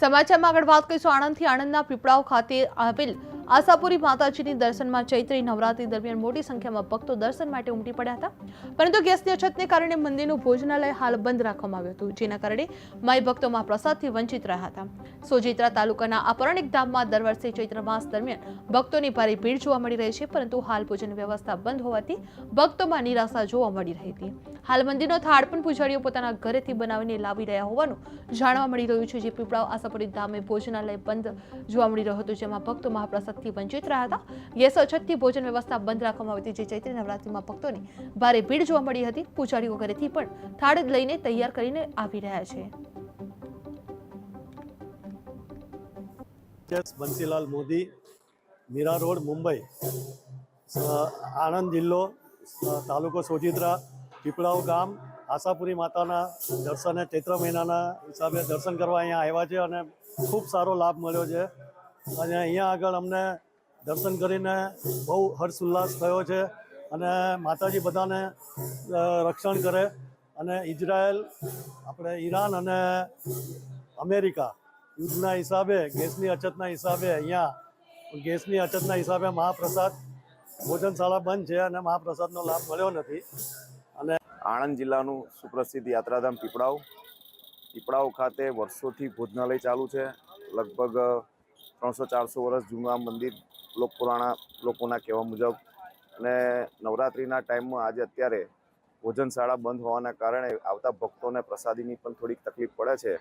સમાચારમાં આગળ વાત કરીશું આણંદથી। આણંદના પીપળાવ ખાતે આવેલ આશાપુરી માતાજીની દર્શનમાં ચૈત્રી નવરાત્રી દરમિયાન મોટી સંખ્યામાં ભક્તો દર્શન માટે ઉમટી પડ્યા હતા, પરંતુ ગેસની અછતને કારણે મંદિરનું ભોજનાલય હાલ બંધ રાખવામાં આવ્યું હતું, જેના કારણે માઈ ભક્તો મહાપ્રસાદથી વંચિત રહ્યા હતા। સોજિત્રા તાલુકાના આ પૌરાણિક ધામમાં દર વર્ષે ચૈત્ર માસ દરમિયાન ભક્તોની ભારે ભીડ જોવા મળી રહી છે, પરંતુ હાલ ભોજન વ્યવસ્થા બંધ હોવાથી ભક્તોમાં નિરાશા જોવા મળી રહી હતી। હાલ મંદિરનો થાળ પણ પૂજારીઓ પોતાના ઘરેથી બનાવીને લાવી રહ્યા હોવાનું જાણવા મળી રહ્યું છે। જે પીપળાવ આશાપુરી ધામે ભોજનાલય બંધ જોવા મળી રહ્યું હતું, જેમાં ભક્તો મહાપ્રસાદથી વંચિત રહ્યા હતા। ગેસ અછતથી ભોજન વ્યવસ્થા બંધ રાખવામાં આવી હતી, જે ચૈત્રી નવરાત્રીમાં ભક્તોની ભારે ભીડ જોવા મળી હતી। પૂજારીઓ ઘરેથી પણ થાળ લઈને તૈયાર કરીને આવી રહ્યા છે। બંસીલાલ મોદી, મીરા રોડ, મુંબઈ। આણંદ જિલ્લો, તાલુકો સોજિત્રા, પીપળાવ ગામ, આશાપુરી માતાના દર્શને ચૈત્ર મહિનાના હિસાબે દર્શન કરવા અહીંયા આવ્યા છે અને ખૂબ સારો લાભ મળ્યો છે। અને અહીંયા આગળ અમને દર્શન કરીને બહુ હર્ષ ઉલ્લાસ થયો છે અને માતાજી બધાને રક્ષણ કરે। અને ઇઝરાયલ, આપણે ઈરાન અને અમેરિકા યુદ્ધના હિસાબે, ગેસની અછતના હિસાબે મહાપ્રસાદ ભોજનશાળા બંધ છે અને મહાપ્રસાદનો લાભ મળ્યો નથી। અને આણંદ જિલ્લાનું સુપ્રસિદ્ધ યાત્રાધામ પીપળાવ ખાતે વર્ષોથી ભોજનાલય ચાલુ છે। લગભગ 300-400 વર્ષ જૂનું આ મંદિર લોકપુરાણા લોકોના કહેવા મુજબ, અને નવરાત્રિના ટાઈમમાં અત્યારે ભોજનશાળા બંધ હોવાના કારણે આવતા ભક્તોને પ્રસાદીની પણ થોડીક તકલીફ પડે છે।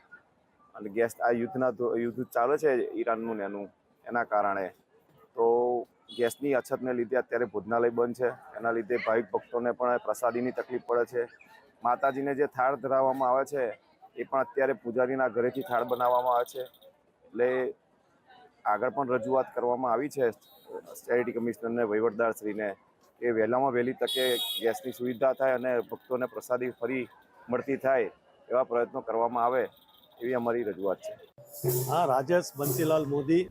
અને ગેસ આ યુદ્ધ ચાલે છે ઈરાનનું ને એના કારણે, તો ગેસની અછતને લીધે અત્યારે ભોજનાલય બંધ છે। એના લીધે ભાવિક ભક્તોને પણ પ્રસાદીની તકલીફ પડે છે। માતાજીને જે થાળ ધરાવવામાં આવે છે એ પણ અત્યારે પૂજારીના ઘરેથી થાળ બનાવવામાં આવે છે। એટલે આગળ પણ રજૂઆત કરવામાં આવી છે ચેરિટી કમિશનરને, વહીવટદારશ્રીને, કે વહેલામાં વહેલી તકે ગેસની સુવિધા થાય અને ભક્તોને પ્રસાદી ફરી મળતી થાય એવા પ્રયત્નો કરવામાં આવે એવી અમારી રજૂઆત છે। હા, રાજેશ બંસીલાલ મોદી,